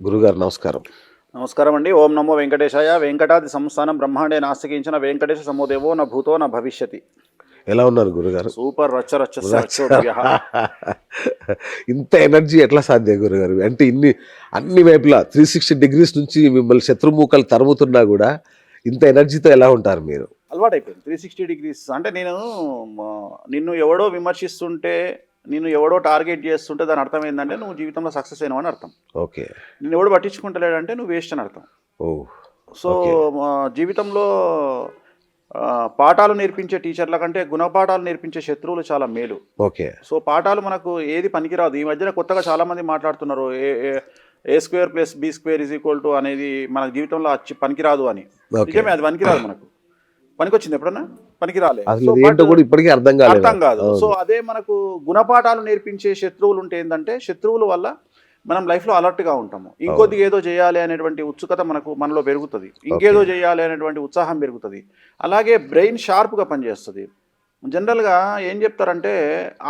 గురుగారు నమస్కారం. నమస్కారం అండి. ఓం నమో వెంకటేశాయ. వెంకటాది సంస్థానం బ్రహ్మాండే నాస్తికించిన వెంకటేశ సమోదేవో న భూతో న భవిష్యతి. ఎలా ఉన్నారు గురుగారు? సూపర్ రచ్చ రచ్చ రచ్చోభ్యః. ఇంత ఎనర్జీ ఎట్లా సాధ్యం గురుగారు? అంటే అన్ని వైపులా 360 డిగ్రీస్ నుంచి మిమ్మల్ని శత్రుమూకలు తరుముతున్నా కూడా ఇంత ఎనర్జీతో ఎలా ఉంటారు మీరు? అలవాటైపోయింది 360 డిగ్రీస్. అంటే నిన్ను ఎవడో విమర్శిస్తుంటే, నిన్ను ఎవడో టార్గెట్ చేస్తుంటే దాని అర్థం ఏంటంటే నువ్వు జీవితంలో సక్సెస్ అయినావు అని అర్థం. ఓకే. నిన్ను ఎవడు పట్టించుకుంటలేడంటే నువ్వు వేస్ట్ అని అర్థం. ఓహ్! సో జీవితంలో పాఠాలు నేర్పించే టీచర్ల కంటే గుణపాఠాలు నేర్పించే శత్రువులు చాలా మేలు. ఓకే. సో పాఠాలు మనకు ఏది పనికిరాదు. ఈ మధ్యన కొత్తగా చాలామంది మాట్లాడుతున్నారు A square plus B square is equal to అనేది మన జీవితంలో వచ్చి పనికిరాదు అని. నిజమే, అది పనికిరాదు. మనకు పనికొచ్చింది ఎప్పుడన్నా? పనికిరాలే. ఇప్పటికీ అర్థం కాదు. సో అదే మనకు గుణపాఠాలు నేర్పించే శత్రువులు ఉంటే ఏంటంటే శత్రువుల వల్ల మనం లైఫ్లో అలర్ట్గా ఉంటాము. ఇంకొద్దిగా ఏదో చేయాలి అనేటువంటి ఉత్సుకత మనలో పెరుగుతుంది. ఇంకేదో చేయాలి అనేటువంటి ఉత్సాహం పెరుగుతుంది. అలాగే బ్రెయిన్ షార్ప్గా పనిచేస్తుంది. జనరల్గా ఏం చెప్తారంటే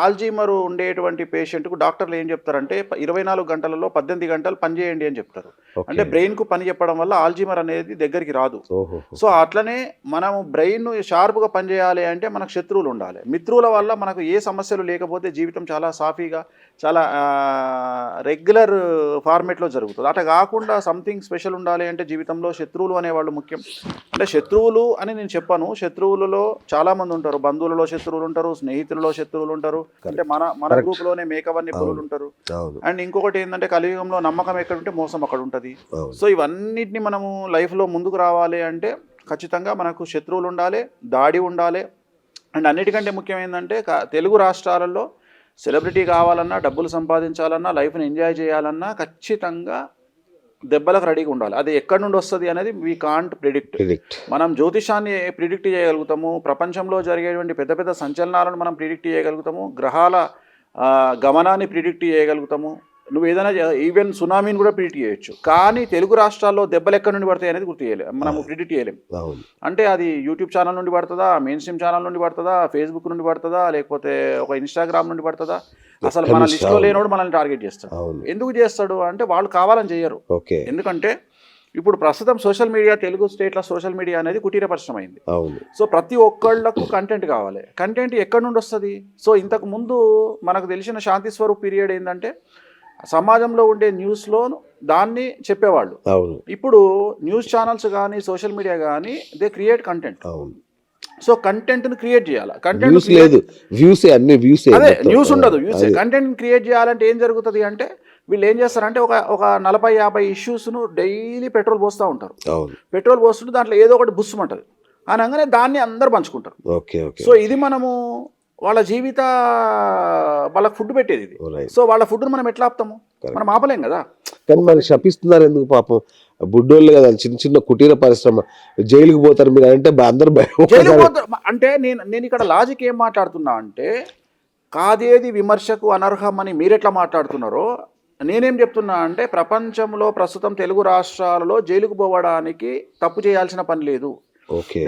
ఆల్జీమర్ ఉండేటువంటి పేషెంట్కు డాక్టర్లు ఏం చెప్తారంటే 24 గంటలలో 18 గంటలు పని చేయండి అని చెప్తారు. అంటే బ్రెయిన్కు పని చెప్పడం వల్ల ఆల్జీమర్ అనేది దగ్గరికి రాదు. సో అట్లనే మనం బ్రెయిన్ షార్ప్గా పనిచేయాలి అంటే మనకు శత్రువులు ఉండాలి. మిత్రుల వల్ల మనకు ఏ సమస్యలు లేకపోతే జీవితం చాలా సాఫీగా, చాలా రెగ్యులర్ ఫార్మేట్లో జరుగుతుంది. అట్లా కాకుండా సంథింగ్ స్పెషల్ ఉండాలి అంటే జీవితంలో శత్రువులు అనేవాళ్ళు ముఖ్యం. అంటే శత్రువులు అని నేను చెప్పాను. శత్రువులలో చాలామంది ఉంటారు. బంధువులలో శత్రువులు ఉంటారు, స్నేహితులలో శత్రువులు ఉంటారు. అంటే మన గ్రూప్ లోనే మేకవన్నీ పులులు ఉంటారు. అండ్ ఇంకొకటి ఏంటంటే కలియుగంలో నమ్మకం ఎక్కడ ఉంటే మోసం అక్కడ ఉంటుంది. సో ఇవన్నిటిని మనము లైఫ్లో ముందుకు రావాలి అంటే ఖచ్చితంగా మనకు శత్రువులు ఉండాలి, దాడి ఉండాలి. అండ్ అన్నిటికంటే ముఖ్యం ఏంటంటే తెలుగు రాష్ట్రాలలో సెలబ్రిటీ కావాలన్నా, డబ్బులు సంపాదించాలన్నా, లైఫ్ని ఎంజాయ్ చేయాలన్నా ఖచ్చితంగా దెబ్బలకు రెడీగా ఉండాలి. అది ఎక్కడి నుండి వస్తుంది అనేది వీ కాంట్ ప్రిడిక్ట్. మనం జ్యోతిషాన్ని ప్రిడిక్ట్ చేయగలుగుతాము, ప్రపంచంలో జరిగేటువంటి పెద్ద పెద్ద సంచలనాలను మనం ప్రిడిక్ట్ చేయగలుగుతాము, గ్రహాల గమనాన్ని ప్రిడిక్ట్ చేయగలుగుతాము. నువ్వు ఏదైనా ఈవెన్ సునామీని కూడా ప్రిడిక్ట్ చేయొచ్చు. కానీ తెలుగు రాష్ట్రాల్లో దెబ్బలు ఎక్కడి నుండి పడతాయి అనేది గుర్తు చేయలేము, మనము ప్రిడిక్ట్ చేయలేము. అంటే అది యూట్యూబ్ ఛానల్ నుండి పడుతుందా, మెయిన్ స్ట్రీమ్ ఛానల్ నుండి పడుతుందా, ఫేస్బుక్ నుండి పడుతుందా, లేకపోతే ఒక ఇన్స్టాగ్రామ్ నుండి పడుతుందా? అసలు మన లిస్టులో లేనోడు మనల్ని టార్గెట్ చేస్తాడు. ఎందుకు చేస్తాడు అంటే వాళ్ళు కావాలని చేయరు. ఎందుకంటే ఇప్పుడు ప్రస్తుతం సోషల్ మీడియా, తెలుగు స్టేట్ల సోషల్ మీడియా అనేది కుటీర పరిశ్రమ అయింది. సో ప్రతి ఒక్కళ్ళకు కంటెంట్ కావాలి. కంటెంట్ ఎక్కడి నుండి వస్తుంది? సో ఇంతకు ముందు మనకు తెలిసిన శాంతి స్వరూప్ పీరియడ్ ఏంటంటే సమాజంలో ఉండే న్యూస్లో దాన్ని చెప్పేవాళ్ళు. ఇప్పుడు న్యూస్ ఛానల్స్ కానీ సోషల్ మీడియా కానీ దే క్రియేట్ కంటెంట్. సో కంటెంట్ని క్రియేట్ చేయాలి. కంటెంట్ లేదు, న్యూస్ ఉండదు. కంటెంట్ క్రియేట్ చేయాలంటే ఏం జరుగుతుంది అంటే వీళ్ళు ఏం చేస్తారంటే ఒక 40-50 ఇష్యూస్ను డైలీ పెట్రోల్ పోస్తూ ఉంటారు. పెట్రోల్ పోస్తుంటే దాంట్లో ఏదో ఒకటి బుస్సుమంటుంది అనగానే దాన్ని అందరు పంచుకుంటారు. సో ఇది మనము వాళ్ళ వాళ్ళకి ఫుడ్ పెట్టేది ఇది. సో వాళ్ళ ఫుడ్ను మనం ఎట్లా ఆపుతాము? మనం ఆపలేం కదా. కానీ మరి శపిస్తున్నారు ఎందుకు? పాపం బుడ్డోళ్ళు కదా, చిన్న చిన్న కుటీర పరిశ్రమ, జైలుకి పోతారు మీరు అంటే అందరు అంటే నేను ఇక్కడ లాజిక్ ఏం మాట్లాడుతున్నా అంటే కాదేది విమర్శకు అనర్హం అని మీరెట్లా మాట్లాడుతున్నారో నేనేం చెప్తున్నా అంటే ప్రపంచంలో ప్రస్తుతం తెలుగు రాష్ట్రాలలో జైలుకు పోవడానికి తప్పు చేయాల్సిన పని లేదు.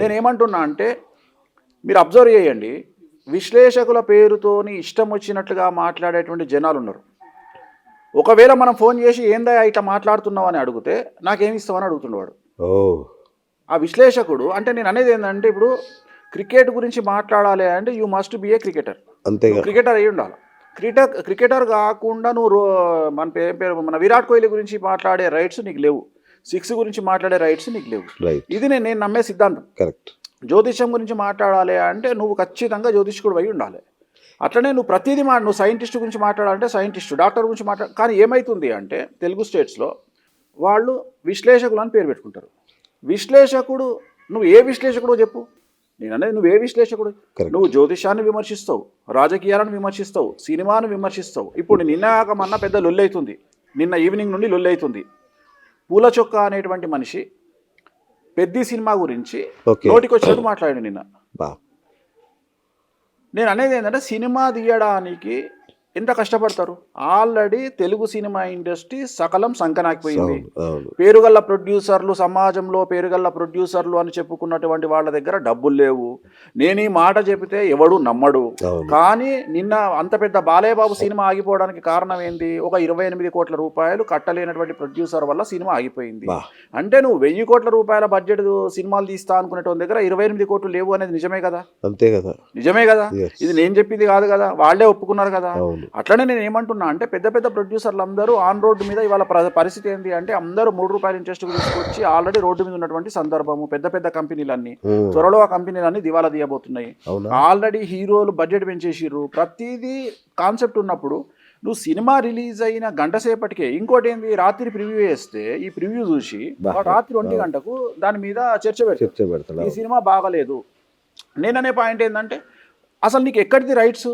నేనేమంటున్నా అంటే మీరు అబ్జర్వ్ చేయండి, విశ్లేషకుల పేరుతోని ఇష్టం వచ్చినట్లుగా మాట్లాడేటువంటి జనాలు ఉన్నారు. ఒకవేళ మనం ఫోన్ చేసి ఏందా ఇట్లా మాట్లాడుతున్నావు అని అడిగితే నాకేమి ఇస్తామని అడుగుతుండేవాడు ఆ విశ్లేషకుడు. అంటే నేను అనేది ఏంటంటే ఇప్పుడు క్రికెట్ గురించి మాట్లాడాలి అంటే you must be A cricketer. Cricketer అయి ఉండాలి. క్రికెటర్ కాకుండా నువ్వు మన విరాట్ కోహ్లీ గురించి మాట్లాడే రైట్స్ నీకు లేవు, 6 గురించి మాట్లాడే రైట్స్ నీకు లేవు. ఇది నేను నమ్మే సిద్ధాంతం. కరెక్ట్. జ్యోతిషం గురించి మాట్లాడాలి అంటే నువ్వు ఖచ్చితంగా జ్యోతిష్కుడు అయి ఉండాలి. అట్లనే నువ్వు ప్రతిదీ నువ్వు సైంటిస్ట్ గురించి మాట్లాడాలంటే సైంటిస్ట్, డాక్టర్ గురించి కానీ ఏమవుతుంది అంటే తెలుగు స్టేట్స్లో వాళ్ళు విశ్లేషకులు అని పేరు పెట్టుకుంటారు. విశ్లేషకుడు నువ్వు ఏ విశ్లేషకుడు చెప్పు? నేను అనేది నువ్వు ఏ విశ్లేషకుడు? నువ్వు జ్యోతిషాన్ని విమర్శిస్తావు, రాజకీయాలను విమర్శిస్తావు, సినిమాను విమర్శిస్తావు. ఇప్పుడు నిన్న పెద్ద లొల్లి అవుతుంది, నిన్న ఈవినింగ్ నుండి లొల్లి అవుతుంది. పూల చొక్కా అనేటువంటి మనిషి పెద్ద సినిమా గురించి నోటికి వచ్చినట్టు మాట్లాడాడు నిన్న. నేను అనేది ఏంటంటే సినిమా తీయడానికి ఎంత కష్టపడతారు. ఆల్రెడీ తెలుగు సినిమా ఇండస్ట్రీ సకలం సంకనాకిపోయింది. అవును పేరుగల్ల ప్రొడ్యూసర్లు, సమాజంలో పేరుగల్ల ప్రొడ్యూసర్లు అని చెప్పుకున్నటువంటి వాళ్ళ దగ్గర డబ్బులు లేవు. నేను ఈ మాట చెబితే ఎవడు నమ్మడు. అవును కానీ నిన్న అంత పెద్ద బాలయ్య బాబు సినిమా ఆగిపోవడానికి కారణం ఏంటి? ఒక 28 కోట్ల రూపాయలు కట్టలేనటువంటి ప్రొడ్యూసర్ వల్ల సినిమా ఆగిపోయింది. బా. అంటే నువ్వు 1000 కోట్ల రూపాయల బడ్జెట్ సినిమాలు తీస్తా అనుకునేటువంటి దగ్గర 28 కోట్లు లేవు అనేది నిజమే కదా? అంతే కదా. నిజమే కదా. Yes. ఇది నేను చెప్పింది కాదు కదా, వాళ్ళే ఒప్పుకున్నారు కదా. అవును అట్లనే నేను ఏమంటున్నా అంటే పెద్ద పెద్ద ప్రొడ్యూసర్లు అందరూ ఆన్ రోడ్డు మీద ఇవాళ పరిస్థితి ఏంటి అంటే అందరూ ₹3 ఇంట్రెస్ట్ తీసుకొచ్చి ఆల్రెడీ రోడ్డు మీద ఉన్నటువంటి సందర్భము. పెద్ద పెద్ద కంపెనీలన్నీ త్వరలో ఆ కంపెనీలన్నీ దివాలా తీయబోతున్నాయి. అవునా. ఆల్రెడీ హీరోలు బడ్జెట్ పెంచేసిర్రు. ప్రతిదీ కాన్సెప్ట్ ఉన్నప్పుడు నువ్వు సినిమా రిలీజ్ అయిన గంట సేపటికే ఇంకోటి ఏంది, రాత్రి ప్రివ్యూ వేస్తే ఈ ప్రివ్యూ చూసి రాత్రి 1 గంటకు దాని మీద చర్చ పెడతాడు, ఈ సినిమా బాగలేదు. నేననే పాయింట్ ఏంటంటే అసలు నీకు ఎక్కడిది రైట్స్?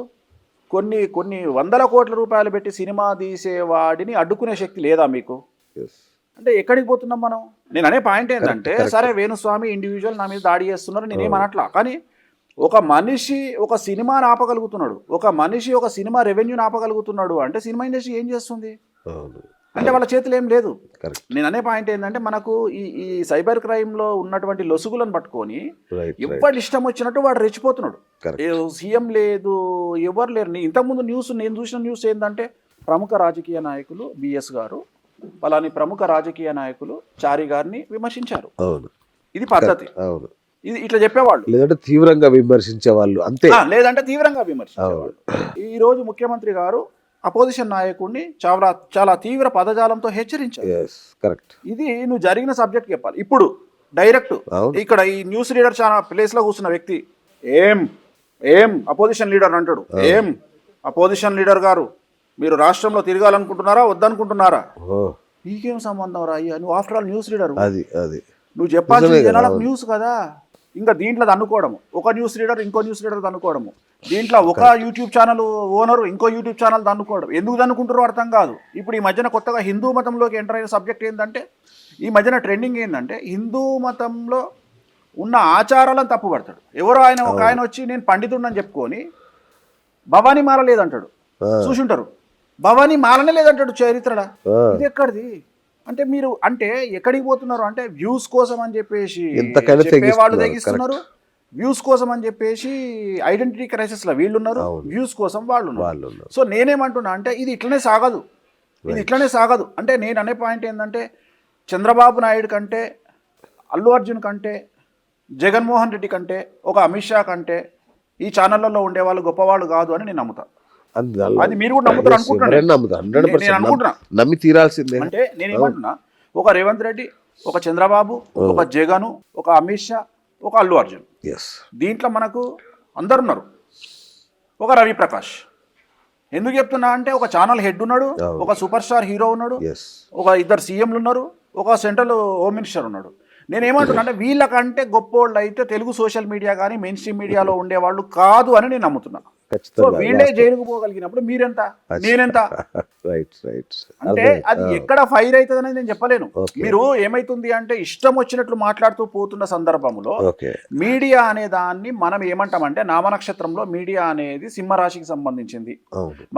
కొన్ని వందల కోట్ల రూపాయలు పెట్టి సినిమా తీసేవాడిని అడ్డుకునే శక్తి లేదా మీకు? Yes. అంటే ఎక్కడికి పోతున్నాం మనం? నేను అనే పాయింట్ ఏంటంటే సరే వేణుస్వామి ఇండివిజువల్ నా మీద దాడి చేస్తున్నారు, నేనేమనట్లా. కానీ ఒక మనిషి ఒక సినిమాని ఆపగలుగుతున్నాడు, ఒక మనిషి ఒక సినిమా రెవెన్యూని ఆపగలుగుతున్నాడు అంటే సినిమా ఇండస్ట్రీ ఏం చేస్తుంది? అవును అంటే వాళ్ళ చేతులు ఏం లేదు. కరెక్ట్. నేను అనే పాయింట్ ఏంటంటే మనకు ఈ సైబర్ క్రైమ్లో ఉన్నటువంటి లొసుగులను పట్టుకొని రైట్ ఎవరు ఇష్టం వచ్చినట్టు వాడు రెచ్చిపోతున్నాడు. కరెక్ట్. సీఎం లేదు, ఎవరు లేరు. ఇంతకుముందు నేను చూసిన న్యూస్ ఏంటంటే ప్రముఖ రాజకీయ నాయకులు బిఎస్ గారు అలాని ప్రముఖ రాజకీయ నాయకులు చారి గారిని విమర్శించారు. అవును ఇది పద్ధతి. అవును. ఇది ఇట్లా చెప్పేవాళ్ళు, లేదంటే తీవ్రంగా విమర్శించే వాళ్ళు, అంతే. లేదంటే తీవ్రంగా విమర్శించేవాళ్ళు. ఈ రోజు ముఖ్యమంత్రి గారు అపోజిషన్ నాయకుడిని చాలా తీవ్ర పదజాలంతో హెచ్చరించారు. కరెక్ట్. ఇది నువ్వు జరిగిన సబ్జెక్ట్ చెప్పాలి. ఇప్పుడు డైరెక్ట్ ఇక్కడ ఈ న్యూస్ రీడర్ చాలా ప్లేస్ లో కూర్చున్న వ్యక్తి ఏం అపోజిషన్ లీడర్ అంటాడు. ఏం అపోజిషన్ లీడర్ గారు, మీరు రాష్ట్రంలో తిరగాలనుకుంటున్నారా వద్దనుకుంటున్నారా? నీకేం సంబంధం రా అయ్యా, నువ్వు ఆఫ్టర్ ఆల్ న్యూస్ రీడర్. అది నువ్వు చెప్పాల్సింది జనాలకు న్యూస్ కదా. ఇంకా దీంట్లో దన్నుకోవడము, ఒక న్యూస్ రీడర్ ఇంకో న్యూస్ రీడర్ దన్నుకోవడము, దీంట్లో ఒక యూట్యూబ్ ఛానల్ ఓనరు ఇంకో యూట్యూబ్ ఛానల్ దన్నుకోవడం. ఎందుకు దన్నుకుంటారో అర్థం కాదు. ఇప్పుడు ఈ మధ్యన కొత్తగా హిందూ మతంలోకి ఎంటర్ అయిన సబ్జెక్ట్ ఏంటంటే, ఈ మధ్యన ట్రెండింగ్ ఏంటంటే హిందూ మతంలో ఉన్న ఆచారాలను తప్పుపడతాడు. ఎవరో ఒక ఆయన వచ్చి నేను పండితుడిని చెప్పుకొని భవానీ మాల లేదంటాడు. చూసుంటారు, భవానీ మాలనే లేదంటాడు చరిత్రడా. ఇది ఎక్కడిది? అంటే మీరు అంటే ఎక్కడికి పోతున్నారు అంటే వ్యూస్ కోసం అని చెప్పేసి వాళ్ళు తెగిస్తున్నారు, వ్యూస్ కోసం అని చెప్పేసి ఐడెంటిటీ క్రైసిస్ లో వీళ్ళు ఉన్నారు, వ్యూస్ కోసం వాళ్ళు ఉన్నారు. సో నేనేమంటున్నా అంటే ఇది ఇట్లనే సాగదు. అంటే నేను అనే పాయింట్ ఏంటంటే చంద్రబాబు నాయుడు కంటే, అల్లు అర్జున్ కంటే, జగన్మోహన్ రెడ్డి కంటే, ఒక అమిత్ షా కంటే ఈ ఛానళ్లలో ఉండేవాళ్ళు గొప్పవాళ్ళు కాదు అని నేను నమ్ముతా. అది మీరు కూడా నమ్ముతారు అనుకుంటున్నా. నమ్మి తీరాల్సిందే. అంటే నేనేమంటున్నా, ఒక రేవంత్ రెడ్డి, ఒక చంద్రబాబు, ఒక జగన్, ఒక అమిత్ షా, ఒక అల్లు అర్జున్, దీంట్లో మనకు అందరున్నారు. ఒక రవి ప్రకాష్. ఎందుకు చెప్తున్నా అంటే ఒక ఛానల్ హెడ్ ఉన్నాడు, ఒక సూపర్ స్టార్ హీరో ఉన్నాడు, ఒక 2 సీఎంలు ఉన్నారు, ఒక సెంట్రల్ హోమ్ మినిస్టర్ ఉన్నాడు. నేనేమంటున్నా అంటే వీళ్ళకంటే గొప్పోళ్ళు అయితే తెలుగు సోషల్ మీడియా కానీ మెయిన్ స్ట్రీమ్ మీడియాలో ఉండేవాళ్ళు కాదు అని నేను నమ్ముతున్నా. సో వీళ్ళే జైలుకు పోగలిగినప్పుడు మీరెంత, నేనెంత? అంటే అది ఎక్కడ ఫైర్ అవుతుంది అనేది నేను చెప్పలేను. మీరు ఏమైతుంది అంటే ఇష్టం వచ్చినట్లు మాట్లాడుతూ పోతున్న సందర్భంలో మీడియా అనే దాన్ని మనం ఏమంటామంటే, నామనక్షత్రంలో మీడియా అనేది సింహరాశికి సంబంధించింది,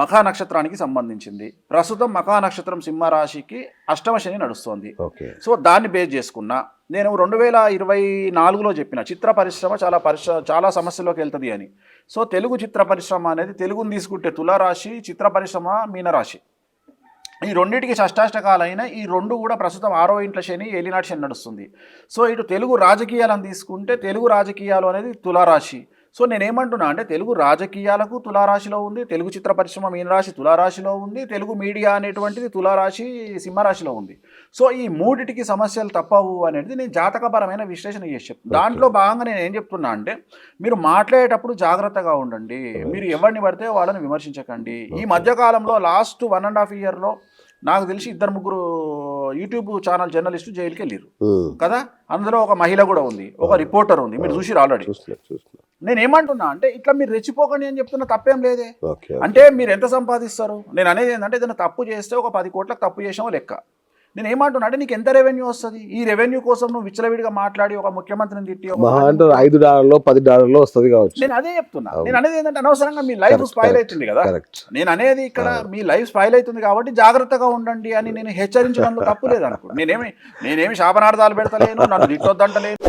మఖా నక్షత్రానికి సంబంధించింది. ప్రస్తుతం మఖా నక్షత్రం సింహరాశికి అష్టమ శని నడుస్తోంది. సో దాన్ని బేస్ చేసుకున్నా నేను 2024లో చెప్పిన చిత్ర పరిశ్రమ చాలా సమస్యలోకి వెళ్తుంది అని. సో తెలుగు చిత్ర పరిశ్రమ అనేది, తెలుగుని తీసుకుంటే తులారాశి, చిత్ర పరిశ్రమ మీనరాశి, ఈ రెండింటికి షష్టాష్టకాలైన ఈ రెండు కూడా ప్రస్తుతం 6వ ఇంట్లో శని, ఏలినాటి శని నడుస్తుంది. సో ఇటు తెలుగు రాజకీయాలను తీసుకుంటే తెలుగు రాజకీయాలు అనేది తులారాశి. సో నేనేమంటున్నా అంటే తెలుగు రాజకీయాలకు తులారాశిలో ఉంది, తెలుగు చిత్ర పరిశ్రమ మీనరాశి తులారాశిలో ఉంది, తెలుగు మీడియా అనేటువంటిది తులారాశి సింహరాశిలో ఉంది. సో ఈ మూడిటికి సమస్యలు తప్పవు అనేది నేను జాతకపరమైన విశ్లేషణ చేసి చెప్తాను. దాంట్లో భాగంగా నేను ఏం చెప్తున్నా అంటే, మీరు మాట్లాడేటప్పుడు జాగ్రత్తగా ఉండండి, మీరు ఎవరిని పడితే వాళ్ళని విమర్శించకండి. ఈ మధ్యకాలంలో లాస్ట్ 1.5 ఇయర్లో నాకు తెలిసి 2-3 యూట్యూబ్ ఛానల్ జర్నలిస్టు జైలుకి వెళ్ళారు కదా. అందులో ఒక మహిళ కూడా ఉంది, ఒక రిపోర్టర్ ఉంది, మీరు చూసి ఆల్రెడీ. నేను ఏమంటున్నా అంటే ఇట్లా మీరు రెచ్చిపోకండి అని చెప్తున్నా, తప్పేం లేదే. అంటే మీరు ఎంత సంపాదిస్తారు? నేను అనేది ఏంటంటే ఏదైనా తప్పు చేస్తే ఒక 10 కోట్లకు తప్పు చేసామో లెక్క, నేను ఏమంటున్నా అంటే నీకు ఎంత రెవెన్యూ వస్తుంది, ఈ రెవెన్యూ కోసం నువ్వు విచ్చలవిడిగా మాట్లాడి ఒక ముఖ్యమంత్రిని తిట్టి ఒక మహా అంటే $5 $10 వస్తుంది కావచ్చు. నేను అదే చెప్తున్నా. నేను అనేది ఏంటంటే అనవసరంగా మీ లైఫ్ స్పాయిల్ అవుతుంది కదా. కరెక్ట్. నేను అనేది ఇక్కడ మీ లైఫ్ స్పాయిల్ అవుతుంది కాబట్టి జాగ్రత్తగా ఉండండి అని నేను హెచ్చరించడంలో తప్పు లేదనుకో. నేనేమి శాపనార్థాలు పెడతలేను, నన్ను తిట్టొద్దంటలేను.